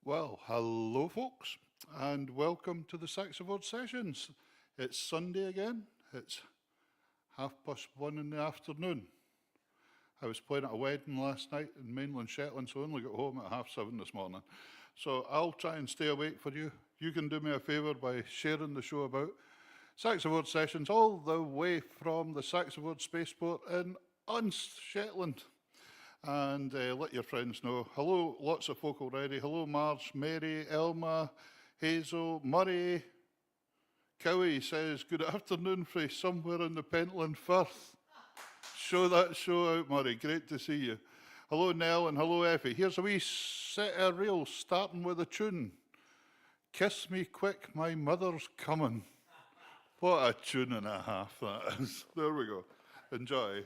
Well, hello, folks, and welcome to the SaxaVord Sessions. It's Sunday again. It's 1:30 in the afternoon. I was playing at a wedding last night in mainland Shetland, so I only got home at 7:30 this morning. So I'll try and stay awake for you. You can do me a favour by sharing the show about. SaxaVord Sessions all the way from the SaxaVord Spaceport in Unst, Shetland. And let your friends know. Hello, lots of folk already. Hello, Marge, Mary, Elma, Hazel, Murray. Cowie says, good afternoon from somewhere in the Pentland Firth. Show that show out, Murray. Great to see you. Hello, Nell, and hello, Effie. Here's a wee set of reels, starting with a tune. Kiss me quick, my mother's coming. What a tune and a half that is. There we go. Enjoy.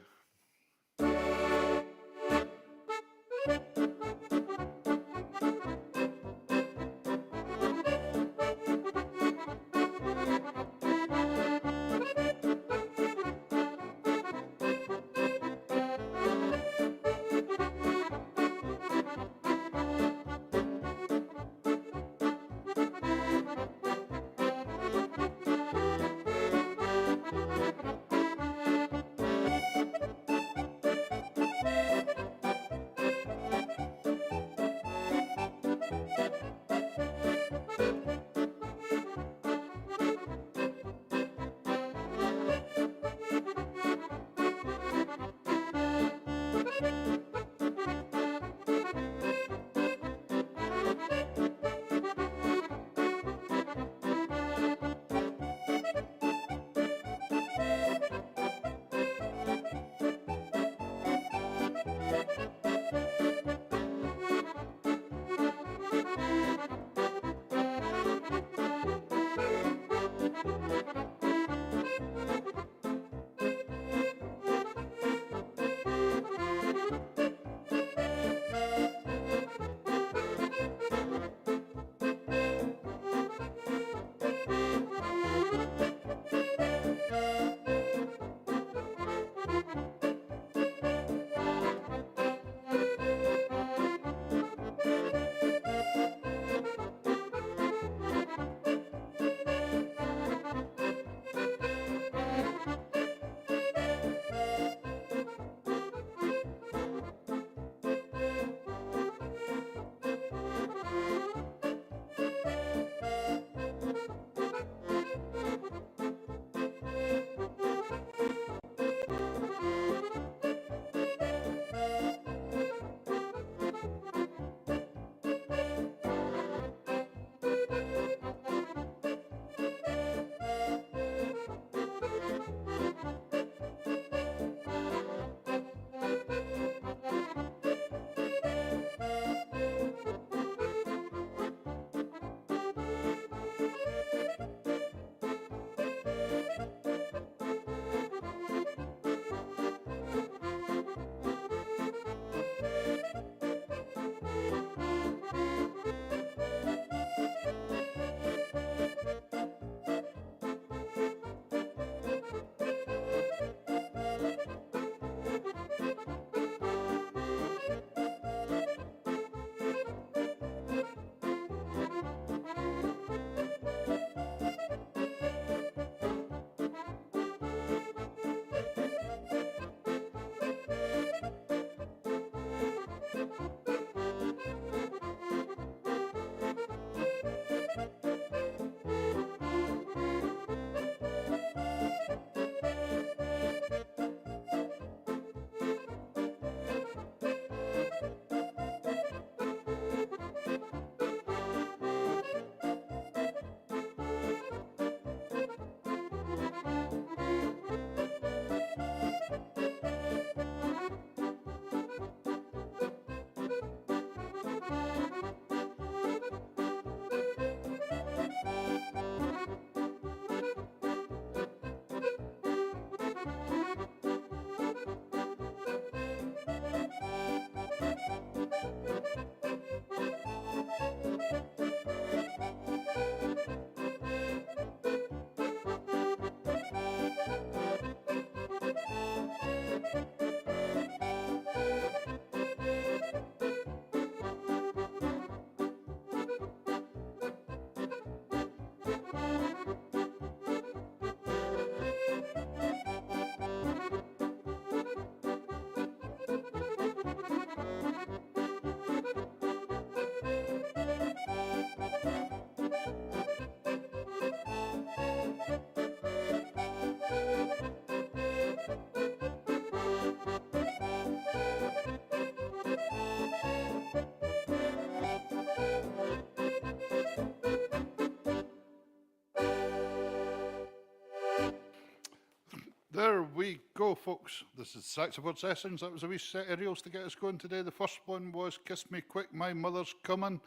go, folks. This is SaxaVord Sessions. That was a wee set of reels to get us going today. The first one was Kiss Me Quick, My Mother's Coming,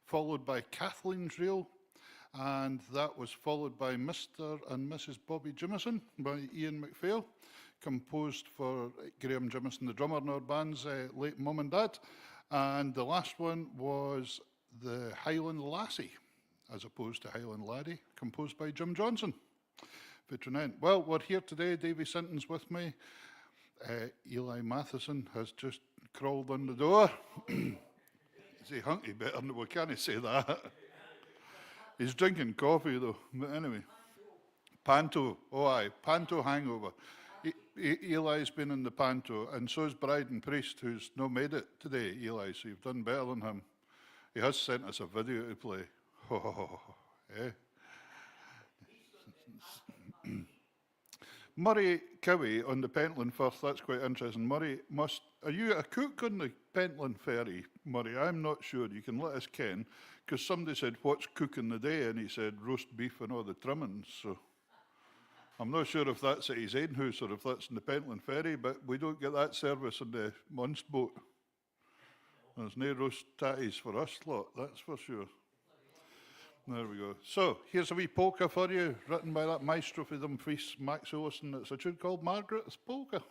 followed by Kathleen's reel. And that was followed by Mr. and Mrs. Bobby Jimison by Ian MacPhail, composed for Graham Jimison, the drummer in our band's late mum and dad. And the last one was the Highland Lassie, as opposed to Highland Laddie, composed by Jim Johnson. Well, we're here today. Davy Sinton's with me. Eli Matheson has just crawled on the door. Is he hunky better? We can't say that. He's drinking coffee though. But anyway, Panto. Oh aye, Panto hangover. Eli's been in the Panto, and so is Bride and Priest, who's not made it today, Eli, so you've done better than him. He has sent us a video to play. Eh? Murray Cowie on the Pentland Firth, that's quite interesting. Murray, are you a cook on the Pentland Ferry, Murray? I'm not sure, you can let us ken, because somebody said, what's cooking the day? And he said, roast beef and all the trimmings, so I'm not sure if that's at his own house or if that's in the Pentland Ferry, but we don't get that service on the Munce boat. There's no roast tatties for us lot, that's for sure. There we go. So, here's a wee polka for you, written by that maestro for Dumfries, Max Ellison. It's a tune called Margaret's Polka.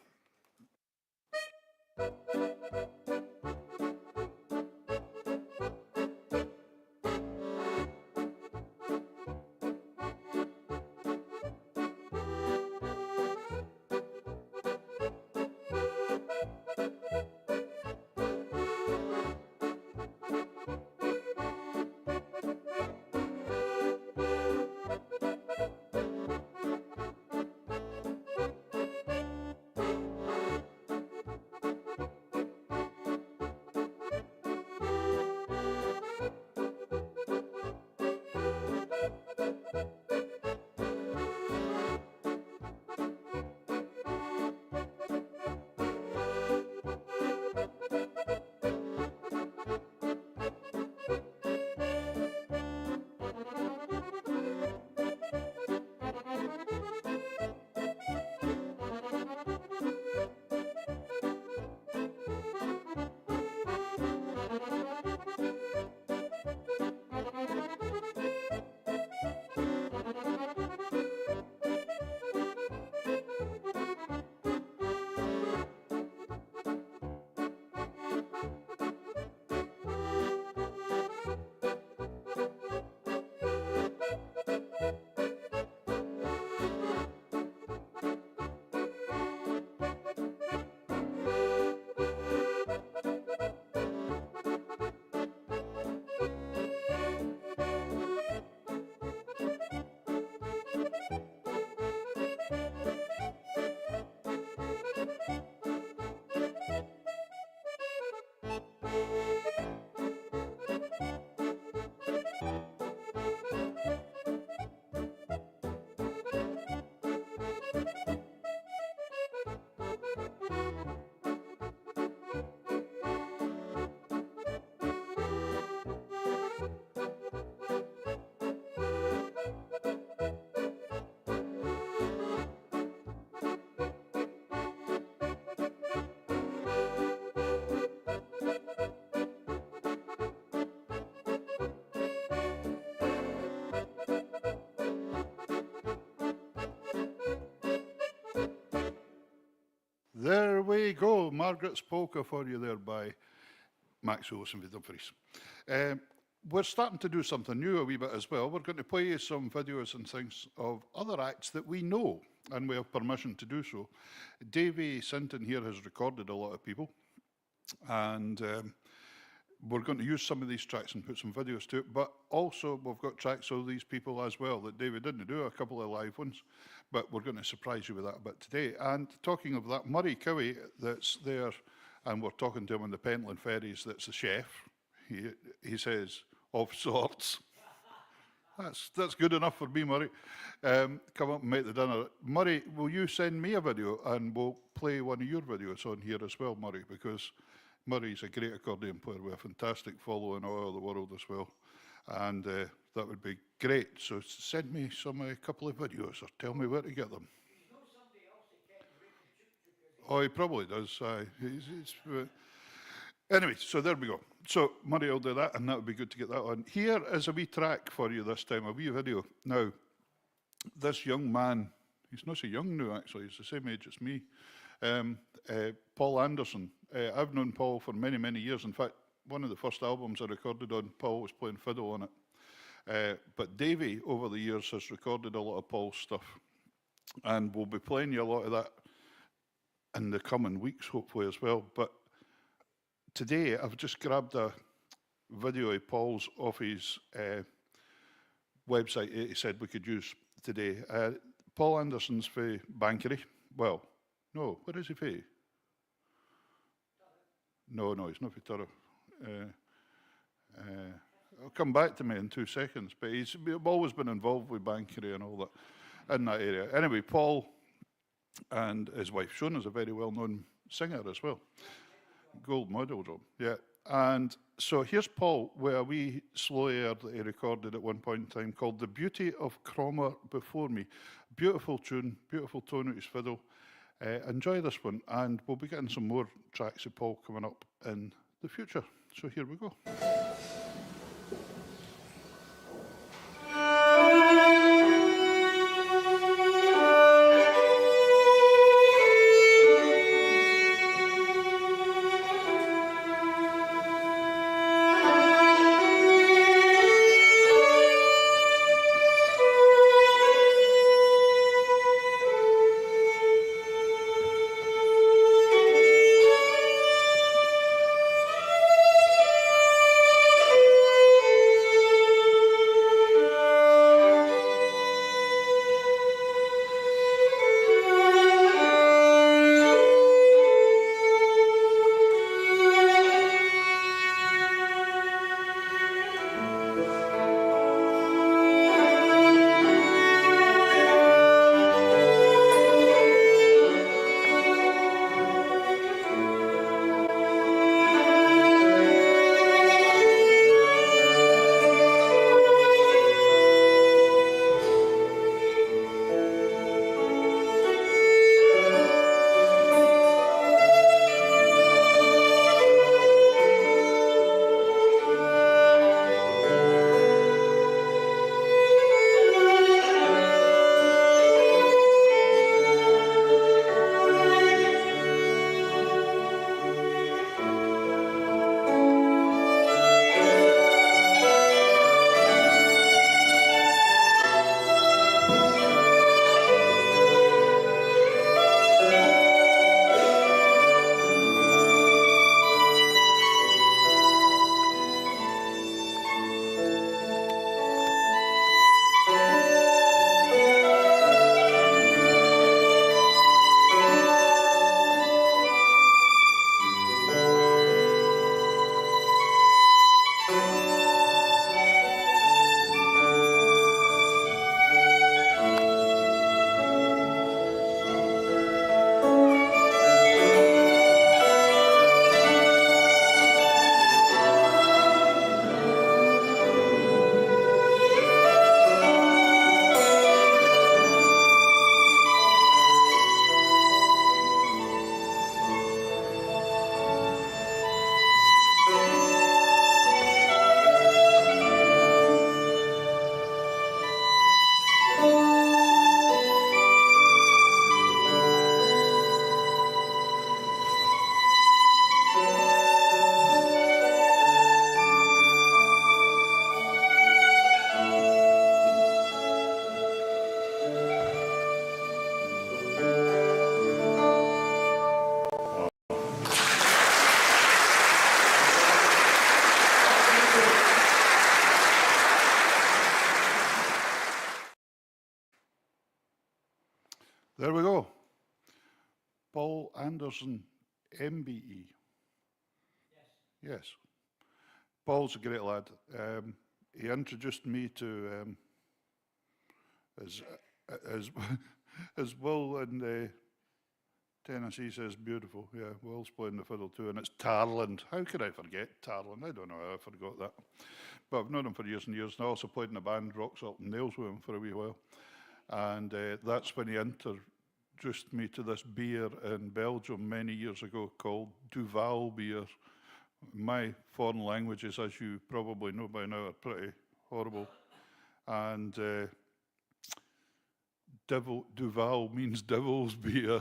There we go, Margaret's Polka for you there by Max Ellison for Dumfries. We're starting to do something new a wee bit as well. We're going to play you some videos and things of other acts that we know, and we have permission to do so. Davy Sinton here has recorded a lot of people, and we're going to use some of these tracks and put some videos to it, but also we've got tracks of these people as well that David didn't do, a couple of live ones, but we're going to surprise you with that a bit today. And talking of that, Murray Cowie that's there, and we're talking to him on the Pentland Ferries, that's the chef, he says, of sorts. That's good enough for me, Murray. Come up and make the dinner. Murray, will you send me a video and we'll play one of your videos on here as well, Murray, because Murray's a great accordion player with a fantastic following all over the world as well. And that would be great. So send me a couple of videos or tell me where to get them. Oh, he probably does. Anyway, so there we go. So Murray will do that, and that would be good to get that on. Here is a wee track for you this time, a wee video. Now, this young man, he's not so young now, actually. He's the same age as me. Paul Anderson. I've known Paul for many, many years. In fact, one of the first albums I recorded on, Paul was playing fiddle on it. But Davey, over the years, has recorded a lot of Paul's stuff. And we'll be playing you a lot of that in the coming weeks, hopefully, as well. But today, I've just grabbed a video of Paul's off his website he said we could use today. Paul Anderson's for Bankery. Well, no, where is he for? No, he's not for Turrough. I'll come back to me in 2 seconds, but he's always been involved with Bankery and all that in that area. Anyway, Paul and his wife Shona is a very well-known singer as well. Gold model job, yeah. And so here's Paul with a wee slow air that he recorded at one point in time called The Beauty of Cromer Before Me. Beautiful tune, beautiful tone of his fiddle. Enjoy this one, and we'll be getting some more tracks of Paul coming up in the future. So here we go. There we go. Paul Anderson, MBE. Yes. Paul's a great lad. He introduced me to as Will in Tennessee says beautiful. Yeah, Will's playing the fiddle too, and it's Tarland. How could I forget Tarland? I don't know how I forgot that. But I've known him for years and years, and I also played in a band, Rock Salt and Nails, with him for a wee while. And that's when he introduced introduced me to this beer in Belgium many years ago called Duval beer. My foreign languages, as you probably know by now, are pretty horrible. And Duval means devil's beer.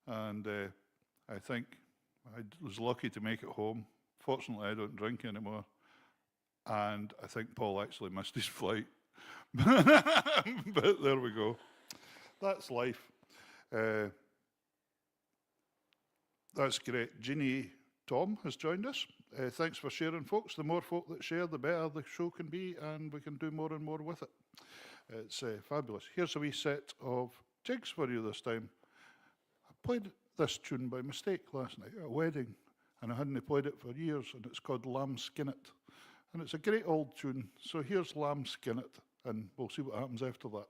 And I think I was lucky to make it home. Fortunately, I don't drink anymore. And I think Paul actually missed his flight. But there we go. That's life. That's great. Jeannie Tom has joined us. Thanks for sharing, folks. The more folk that share, the better the show can be, and we can do more and more with it. It's fabulous. Here's a wee set of jigs for you this time. I played this tune by mistake last night at a wedding, and I hadn't played it for years, and it's called Lamb Skinnet. And it's a great old tune. So here's Lamb Skinnet, and we'll see what happens after that.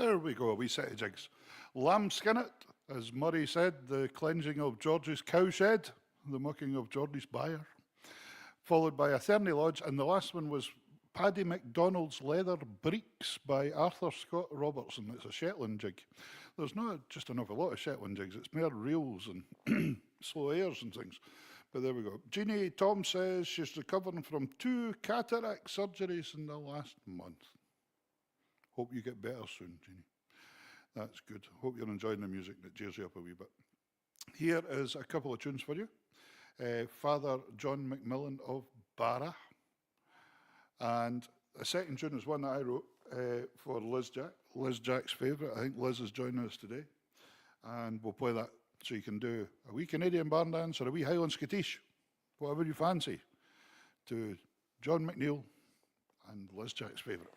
There we go, a wee set of jigs. Lamb skinnet, as Murray said, the cleansing of George's cowshed, the mucking of Geordie's byre, followed by a Therney Lodge, and the last one was Paddy MacDonald's Leather Breeks by Arthur Scott Robertson. It's a Shetland jig. There's not just an awful lot of Shetland jigs, it's more reels and slow airs and things. But there we go. Jeannie Tom says she's recovering from 2 cataract surgeries in the last month. Hope you get better soon, Jeannie. That's good. Hope you're enjoying the music that cheers you up a wee bit. Here is a couple of tunes for you. Father John McMillan of Barra. And the second tune is one that I wrote for Liz Jack. Liz Jack's favourite. I think Liz is joining us today. And we'll play that so you can do a wee Canadian barn dance or a wee Highland Scottish, whatever you fancy, to John McNeil and Liz Jack's favourite.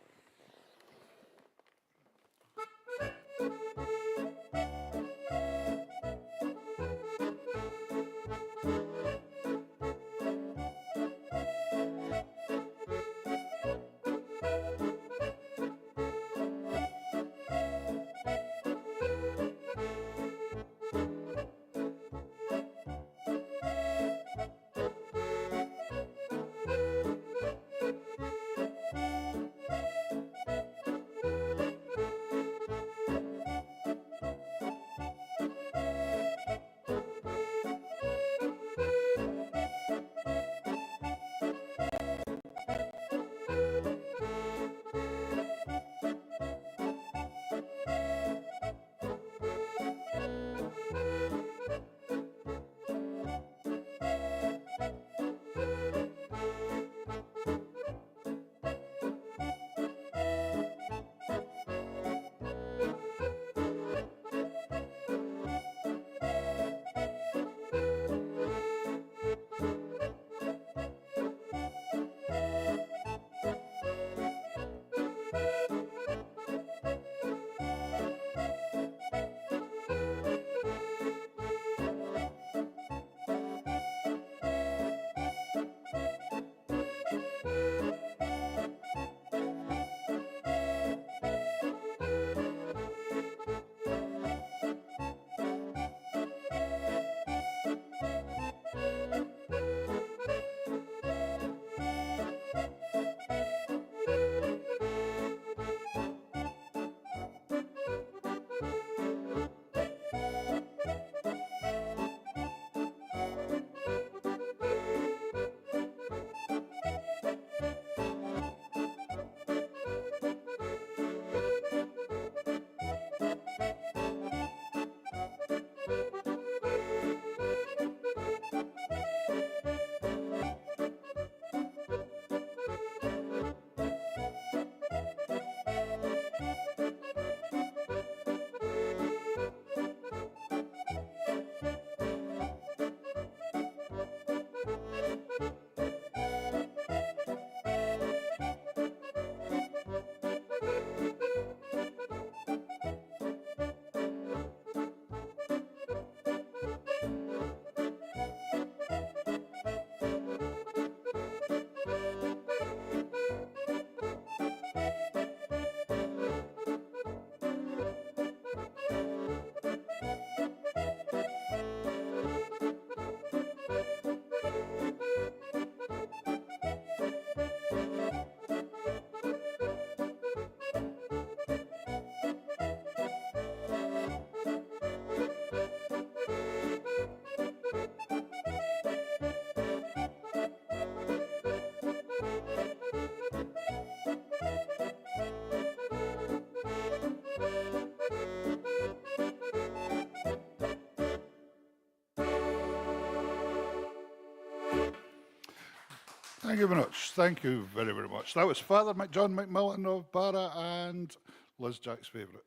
Thank you very much. Thank you very, very much. That was Father John McMillan of Barra and Liz Jack's favourite.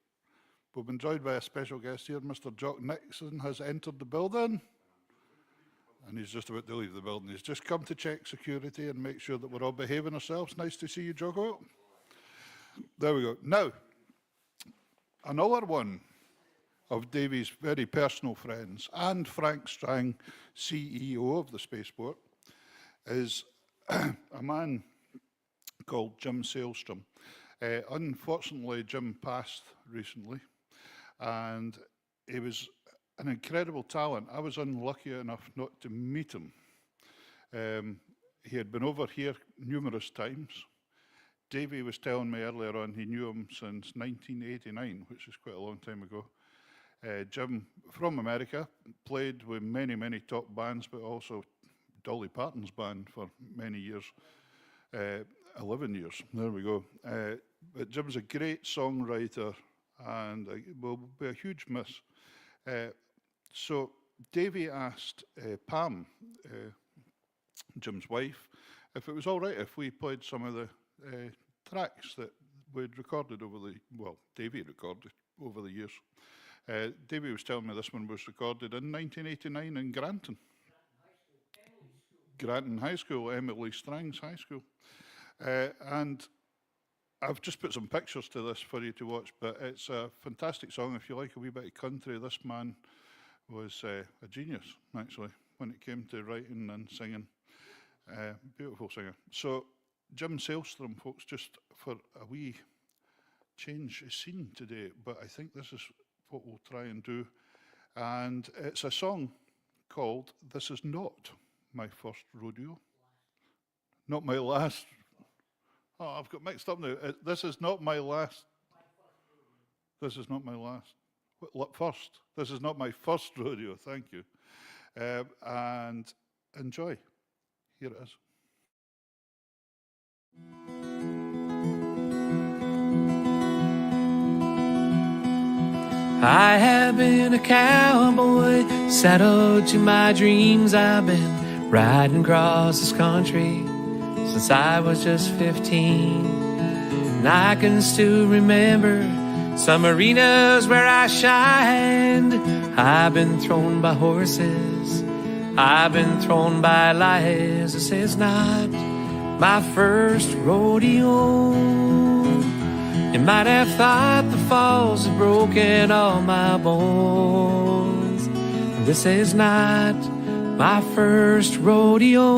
We've been joined by a special guest here. Mr. Jock Nixon has entered the building. And he's just about to leave the building. He's just come to check security and make sure that we're all behaving ourselves. Nice to see you, Jocko. There we go. Now, another one of Davy's very personal friends and Frank Strang, CEO of the Spaceport, is a man called Jim Sailstrom. Unfortunately, Jim passed recently, and he was an incredible talent. I was unlucky enough not to meet him. He had been over here numerous times. Davey was telling me earlier on he knew him since 1989, which is quite a long time ago. Jim, from America, played with many, many top bands, but also Dolly Parton's band for many years, 11 years, there we go. But Jim's a great songwriter and will be a huge miss. So Davey asked Pam, Jim's wife, if it was all right if we played some of the tracks that we'd recorded Davey recorded over the years. Davey was telling me this one was recorded in 1989 in Granton. Granton High School, Emily Strang's high school. And I've just put some pictures to this for you to watch, but it's a fantastic song. If you like a wee bit of country, this man was a genius, actually, when it came to writing and singing. Beautiful singer. So Jim Sailstrom, folks, just for a wee change of scene today, but I think this is what we'll try and do. And it's a song called This Is Not My First Rodeo. Not my last. Oh, I've got mixed up now. This is not my last. This is not my last. First. This is not my first rodeo. Thank you. And enjoy. Here it is. I have been a cowboy, saddled to my dreams. I've been riding across this country since I was just 15. And I can still remember some arenas where I shined. I've been thrown by horses, I've been thrown by lies. This is not my first rodeo. You might have thought the falls had broken all my bones. This is not my first rodeo.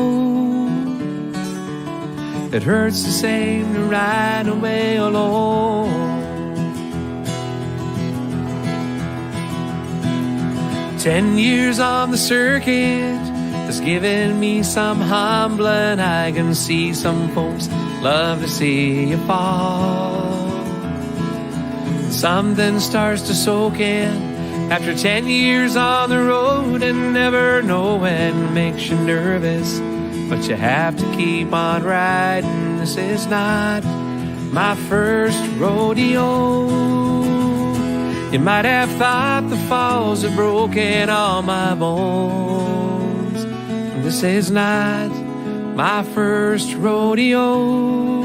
It hurts the same to ride away alone. 10 years on the circuit has given me some humbling. I can see some folks love to see you fall. Something starts to soak in after 10 years on the road, and never knowing makes you nervous, but you have to keep on riding. This is not my first rodeo. You might have thought the falls had broken all my bones. This is not my first rodeo.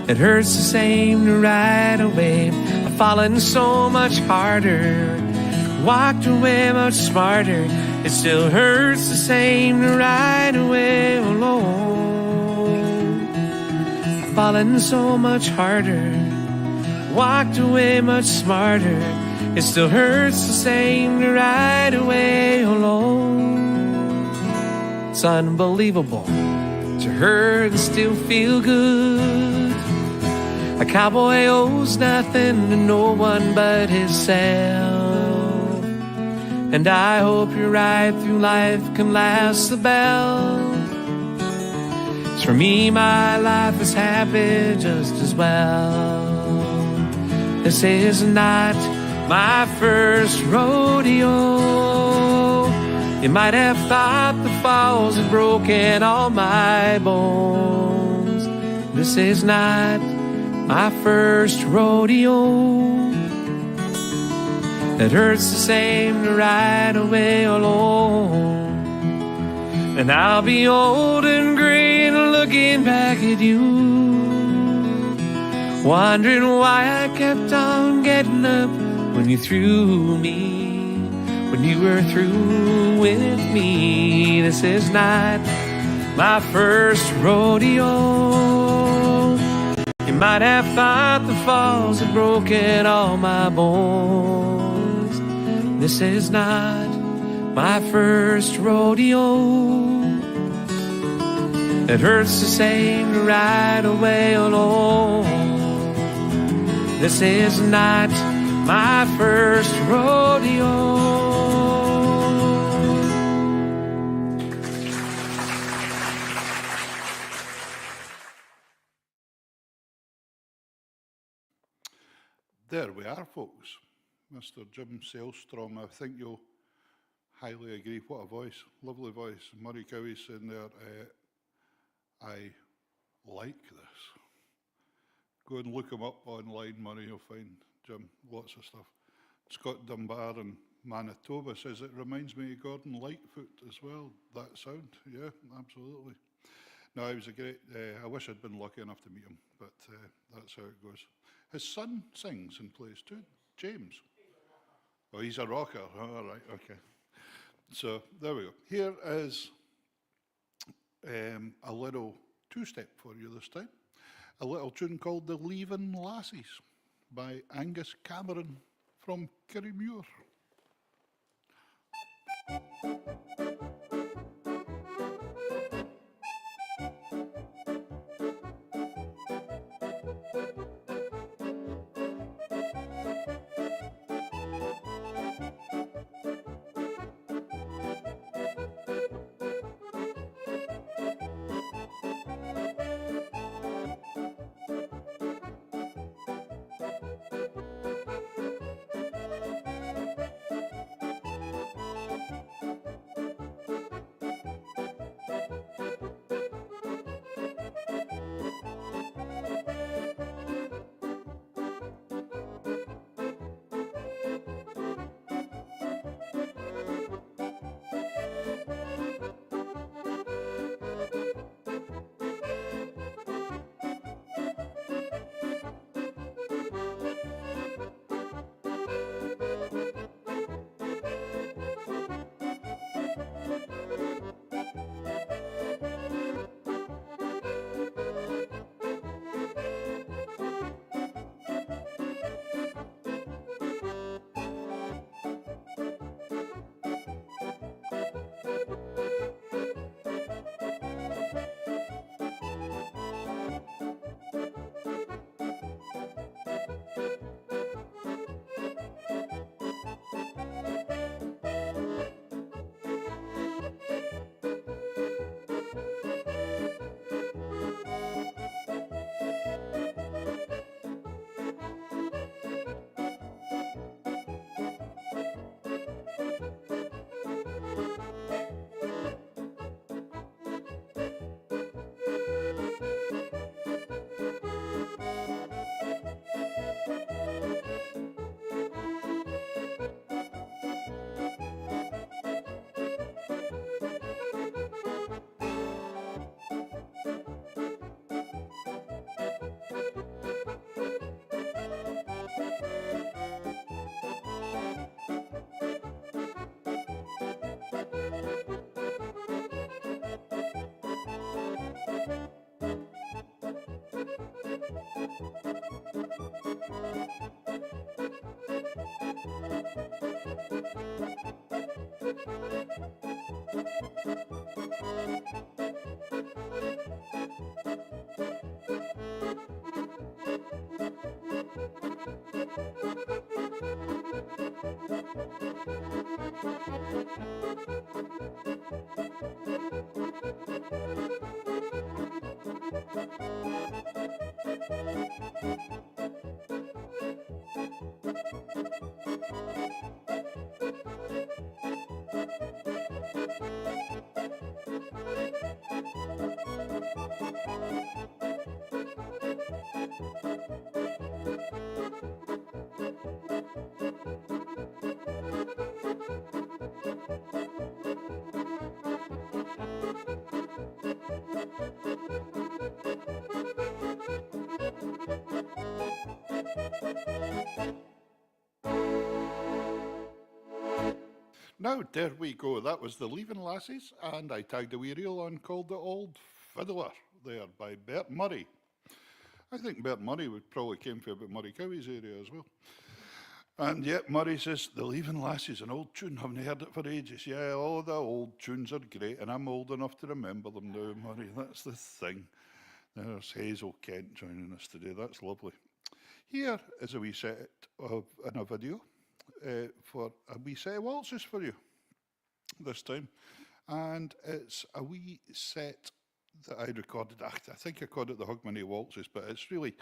It hurts the same to ride away. I've fallen so much harder, walked away much smarter. It still hurts the same to ride away alone. I've fallen so much harder, walked away much smarter. It still hurts the same to ride away alone. It's unbelievable to hurt and still feel good. A cowboy owes nothing to no one but himself. And I hope your ride through life can last the bell. 'Cause for me, my life is happy just as well. This is not my first rodeo. You might have thought the falls had broken all my bones. This is not my first rodeo. It hurts the same to ride away alone. And I'll be old and gray and looking back at you, wondering why I kept on getting up when you threw me, when you were through with me. This is not my first rodeo. You might have thought the falls had broken all my bones. This is not my first rodeo. It hurts the same to ride away alone. This is not my first rodeo. There we are, folks. Mr. Jim Sailstrom, I think you'll highly agree. What a voice, lovely voice. Murray Cowie's in there. I like this. Go and look him up online, Murray, you'll find Jim, lots of stuff. Scott Dunbar in Manitoba says it reminds me of Gordon Lightfoot as well. That sound, yeah, absolutely. No, he was a great, I wish I'd been lucky enough to meet him, but that's how it goes. His son sings and plays too, James. Oh, he's a rocker, all right, okay. So there we go. Here is a little two-step for you this time. A little tune called The Leavin' Lassies by Angus Cameron from Kirriemuir. Now, there we go. That was The Leavin' Lassies, and I tagged a wee reel on called The Old Fiddler there by Bert Murray. I think Bert Murray would probably came from about Murray Cowie's area as well. And yet Murray says, The Leaving Lassie's an old tune. Haven't heard it for ages. Yeah, all the old tunes are great, and I'm old enough to remember them now, Murray. That's the thing. There's Hazel Kent joining us today. That's lovely. Here is a wee set in a video for a wee set of waltzes for you this time. And it's a wee set that I recorded. I think I called it the Hogmanay Waltzes, but it's really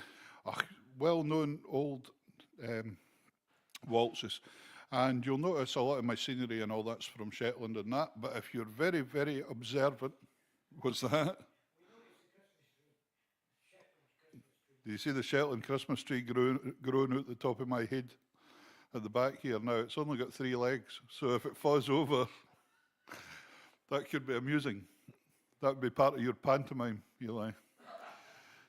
a well-known old waltzes. And you'll notice a lot of my scenery and all that's from Shetland and that, but if you're very, very observant, what's that? Do you see the Shetland Christmas tree growing out the top of my head at the back here? Now, it's only got 3 legs, so if it falls over, that could be amusing. That would be part of your pantomime, Eli.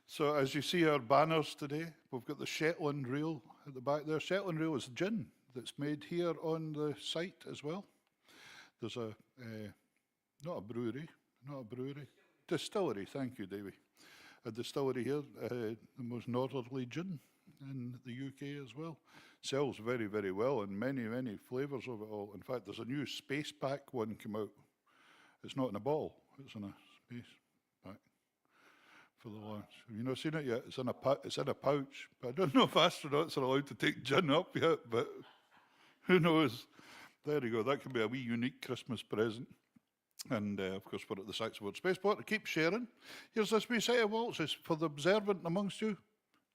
So as you see our banners today, we've got the Shetland Rail at the back there. Shetland Rail is gin that's made here on the site as well. There's distillery, thank you, Davy. A distillery here, the most northerly gin in the UK as well. Sells very, very well, and many, many flavours of it all. In fact, there's a new space pack one come out. It's not in a bottle, it's in a space pack for the launch. Have you not seen it yet? It's in a pouch. But I don't know if astronauts are allowed to take gin up yet, but who knows? There you go, that could be a wee unique Christmas present. And of course, we're at the SaxaVord Spaceport to keep sharing. Here's this wee set of waltzes. For the observant amongst you,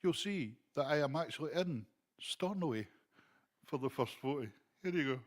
you'll see that I am actually in Stornoway for the first photo. Here you go.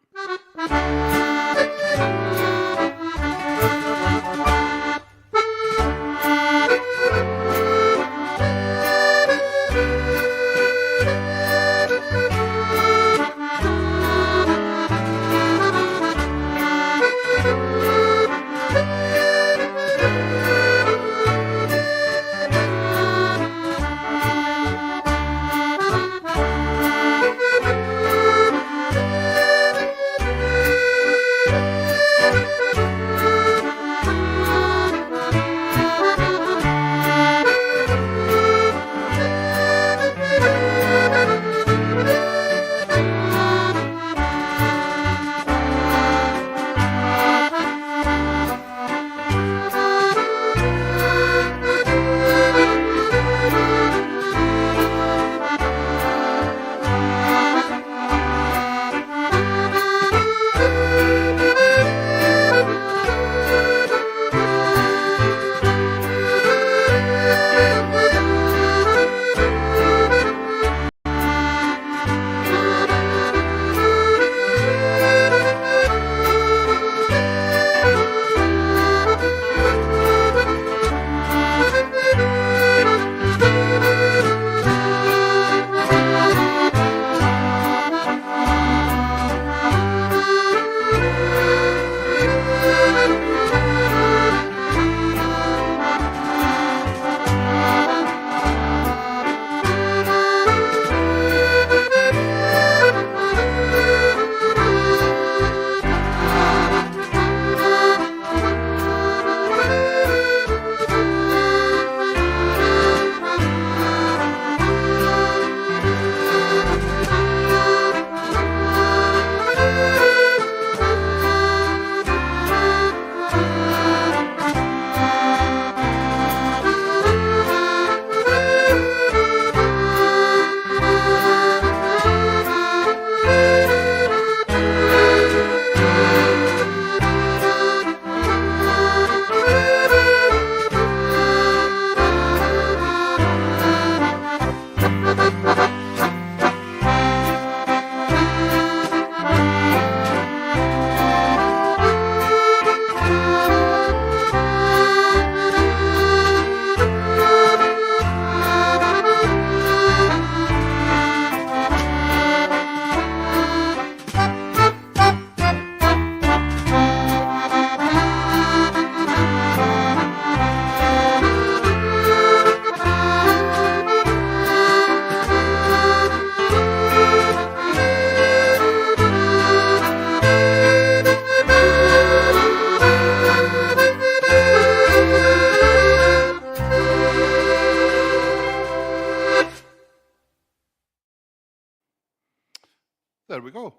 There we go.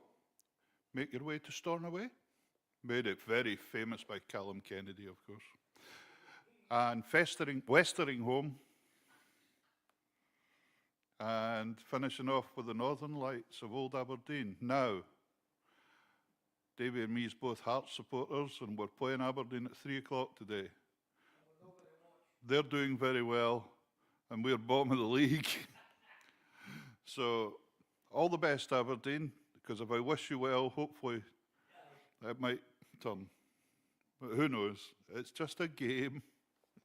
Make your way to Stornoway. Made it very famous by Callum Kennedy, of course. And westering home. And finishing off with the Northern Lights of Old Aberdeen. Now, Davy and me is both Hearts supporters, and we're playing Aberdeen at 3 o'clock today. They're doing very well, and we're bottom of the league. So, all the best, Aberdeen, because if I wish you well, hopefully it might turn. But who knows? It's just a game.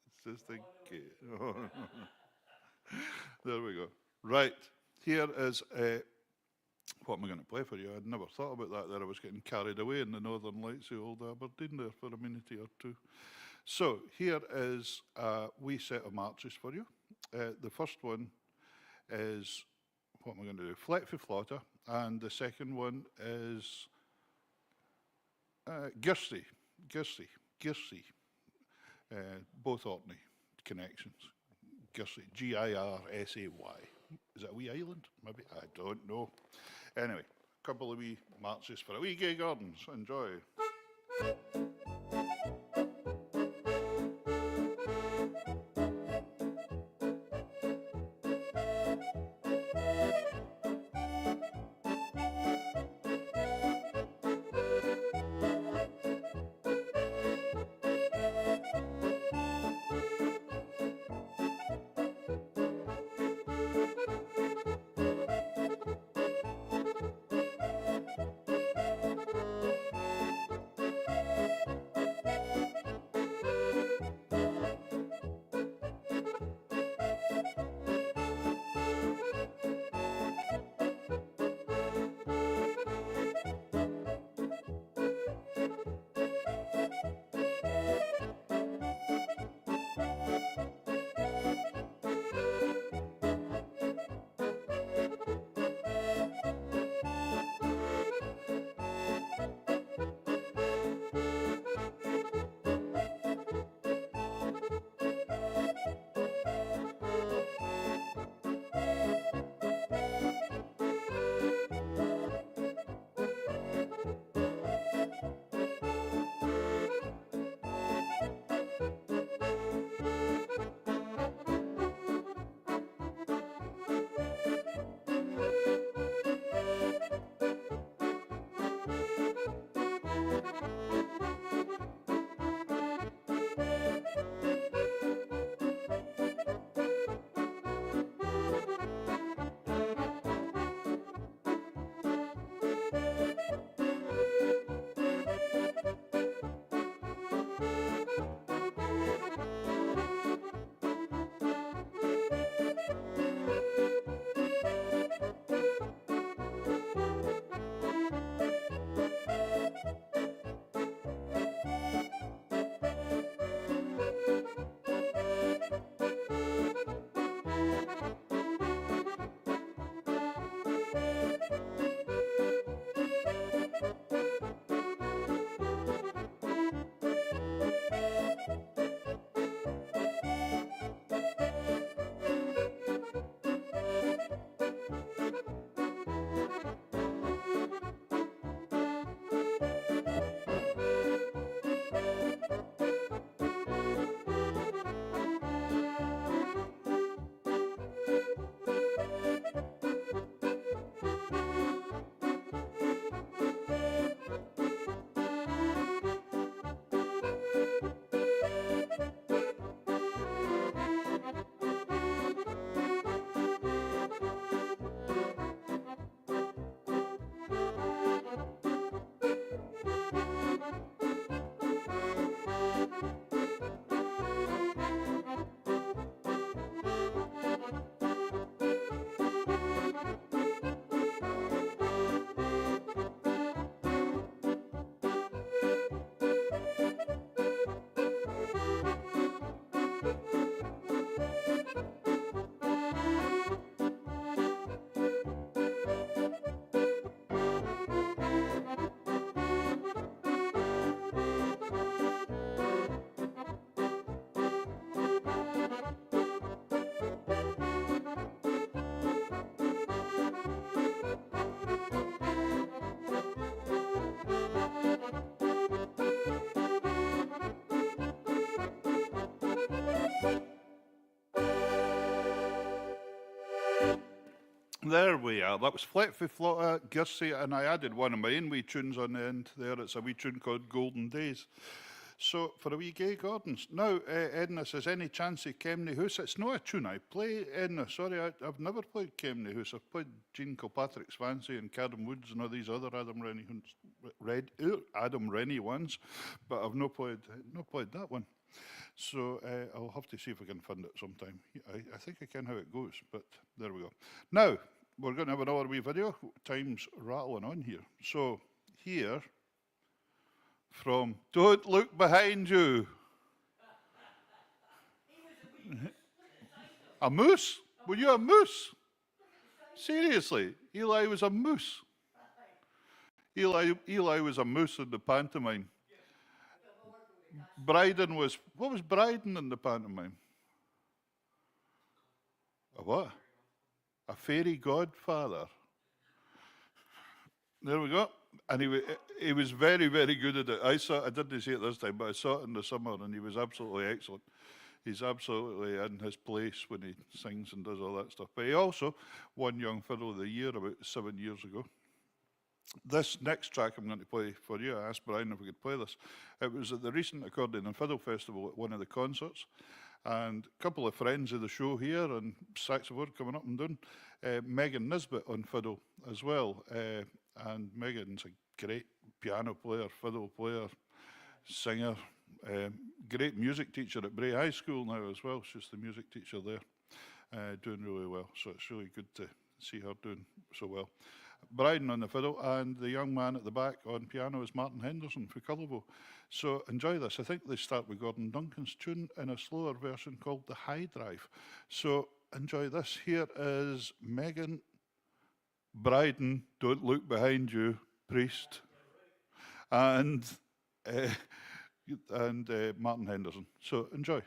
It's just a game. There we go. Right, here is what am I going to play for you? I'd never thought about that there. I was getting carried away in the Northern Lights of Old Aberdeen there for a minute or two. So here is a wee set of marches for you. The first one is, what am I going to do? Flet for Flotter, and the second one is Girsey, both Orkney connections. Girsey, Girsay. Is it a wee island? Maybe, I don't know. Anyway, a couple of wee marches for a wee gay gardens. Enjoy. There we are. That was Flet fi Flotta, Gussie, and I added one of my own wee tunes on the end there. It's a wee tune called Golden Days. So, for a wee gay Gordons. Now, Edna says, any chance of Kemney House? It's not a tune I play, Edna. Sorry, I've never played Kemney House. I've played Jean Kilpatrick's Fancy and Cadam Woods and all these other Adam Rennie ones, but I've not played that one. So I'll have to see if I can find it sometime. I think I can how it goes, but there we go. Now, we're going to have another wee video. Time's rattling on here. So here, from Don't Look Behind You. A moose? Were you a moose? Seriously, Eli was a moose. Eli was a moose in the pantomime. Bryden was, what was Bryden in the pantomime? A what? A fairy godfather. There we go. And he was very, very good at it. I didn't see it this time, but I saw it in the summer, and he was absolutely excellent. He's absolutely in his place when he sings and does all that stuff. But he also won Young Fiddle of the Year about 7 years ago. This next track I'm going to play for you, I asked Brian if we could play this. It was at the recent Accordion and Fiddle Festival at one of the concerts, and a couple of friends of the show here, and SaxaVord coming up and doing, Megan Nisbet on fiddle as well. And Megan's a great piano player, fiddle player, singer, great music teacher at Bray High School now as well. She's the music teacher there, doing really well. So it's really good to see her doing so well. Bryden on the fiddle, and the young man at the back on piano is Martin Henderson for Cullivo. So enjoy this. I think they start with Gordon Duncan's tune in a slower version called The High Drive. So enjoy this. Here is Megan Bryden, Don't Look Behind You, Priest, and Martin Henderson. So enjoy.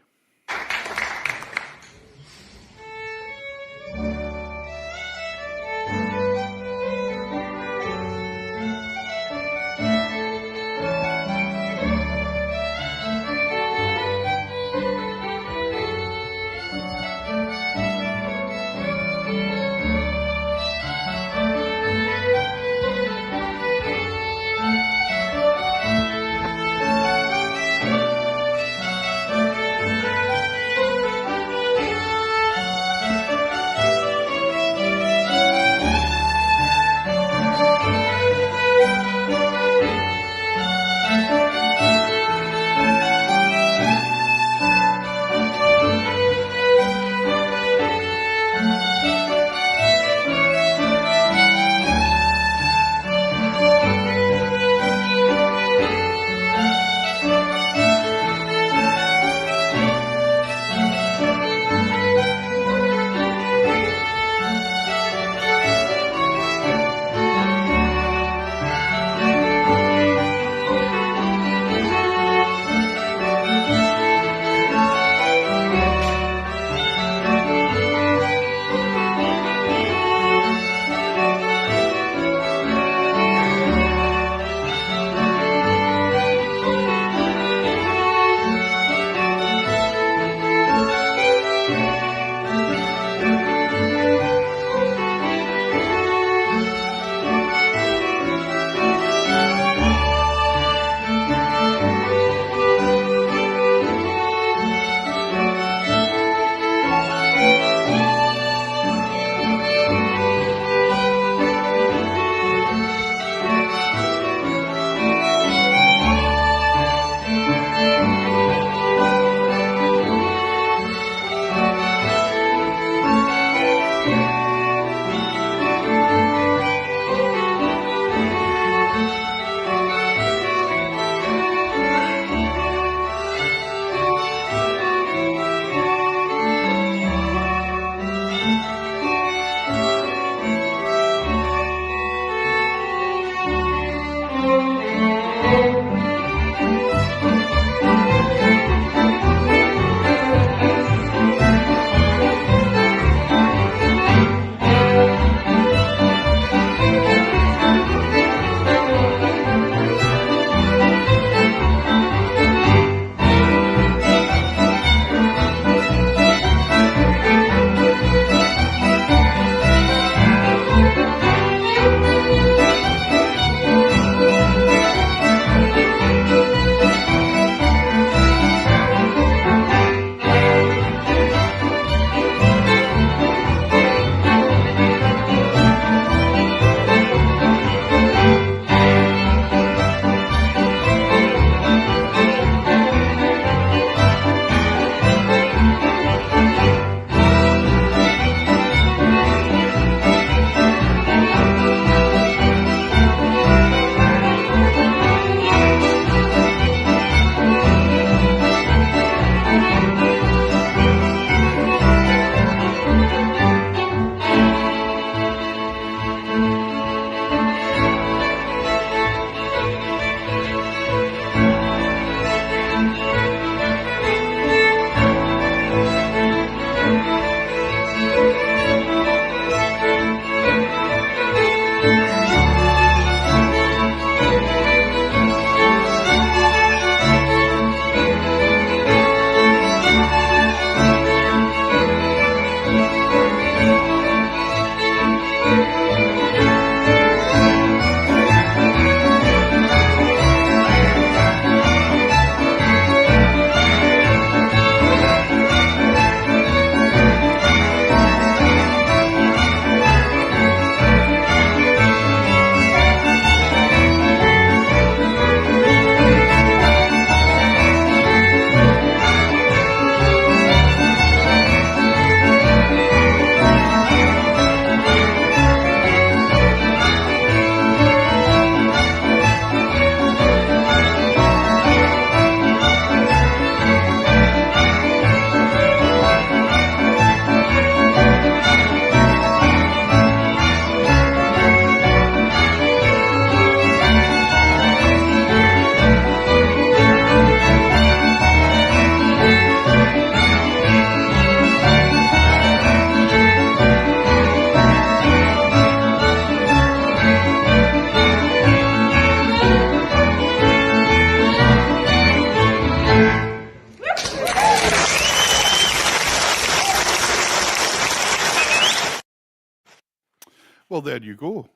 there you go.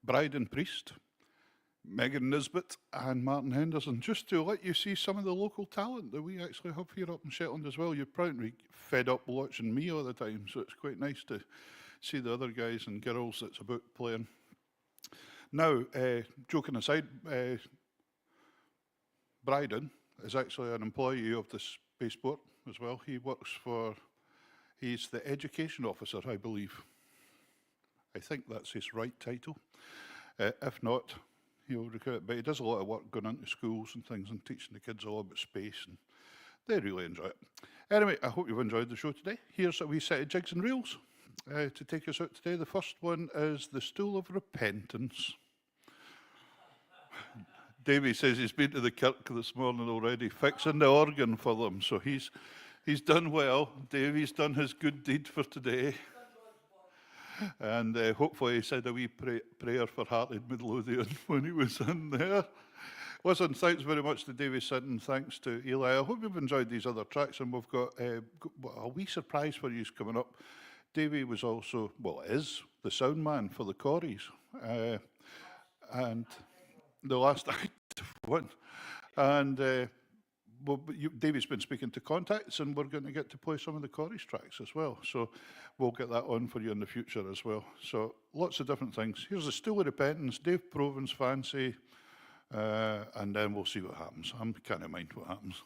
Bride and Priest, Megan Nisbet and Martin Henderson, just to let you see some of the local talent that we actually have here up in Shetland as well. You're probably fed up watching me all the time, so it's quite nice to see the other guys and girls that's about playing. Now, joking aside, Bryden is actually an employee of the spaceport as well. He's the education officer, I believe. I think that's his right title. If not, he'll recruit, but he does a lot of work going into schools and things and teaching the kids all about space, and they really enjoy it. Anyway, I hope you've enjoyed the show today. Here's a wee set of jigs and reels to take us out today. The first one is The Stool of Repentance. Davey says he's been to the kirk this morning already, fixing the organ for them, so he's done well. Davey's done his good deed for today. And hopefully he said a wee prayer for Hearted Midlothian when he was in there. Listen, thanks very much to Davey Sinton, thanks to Eli. I hope you've enjoyed these other tracks, and we've got a wee surprise for you coming up. Davey was also, is the sound man for the Corries, and the last active one. And Davey's been speaking to contacts, and we're going to get to play some of the Corries tracks as well. So we'll get that on for you in the future as well. So lots of different things. Here's The Stool of Repentance, Dave Proven's Fancy, and then we'll see what happens. I can't mind what happens.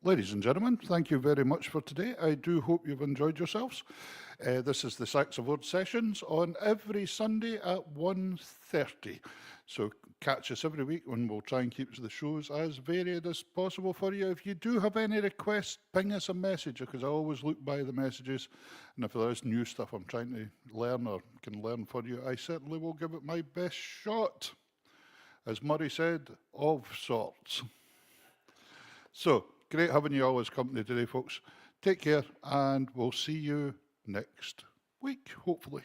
Ladies and gentlemen, thank you very much for today. I do hope you've enjoyed yourselves. This is the SaxaVord Sessions on every Sunday at 1:30. So catch us every week when we'll try and keep the shows as varied as possible for you. If you do have any requests, ping us a message, because I always look by the messages. And if there is new stuff I'm trying to learn or can learn for you, I certainly will give it my best shot. As Murray said, of sorts. So, great having you all as company today, folks. Take care, and we'll see you next week, hopefully.